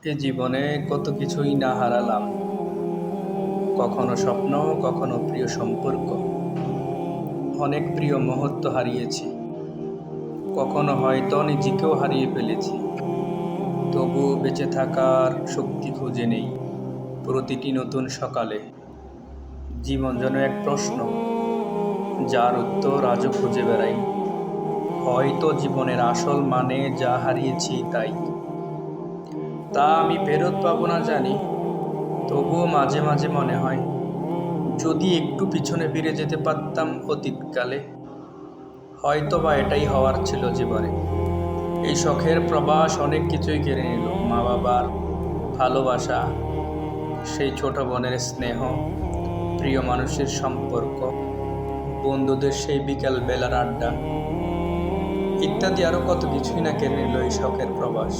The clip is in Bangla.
এ জীবনে কত কিছুই না হারালাম, কখনো স্বপ্ন, কখনো প্রিয় সম্পর্ক। অনেক প্রিয় মুহূর্ত হারিয়েছি, কখনো হয়তো নিজেকেও হারিয়ে ফেলেছি। তবুও বেঁচে থাকার শক্তি খুঁজে নেই প্রতিটি নতুন সকালে। জীবন যেন এক প্রশ্ন, যার উত্তর আজও খুঁজে বেড়াই। হয়তো জীবনের আসল মানে যা হারিয়েছি তাই, তা আমি ফেরত পাবো না জানি। তবুও মাঝে মাঝে মনে হয়, যদি একটু পিছনে ফিরে যেতে পারতাম অতীতকালে, হয়তো বা এটাই হওয়ার ছিল জীবনে। এই শখের প্রবাস অনেক কিছুই কেড়ে নিল, মা বাবার ভালোবাসা, সেই ছোট বোনের স্নেহ, প্রিয় মানুষের সম্পর্ক, বন্ধুদের সেই বিকাল বেলার আড্ডা ইত্যাদি আরো কত কিছুই না কেড়ে নিল এই শখের প্রবাস।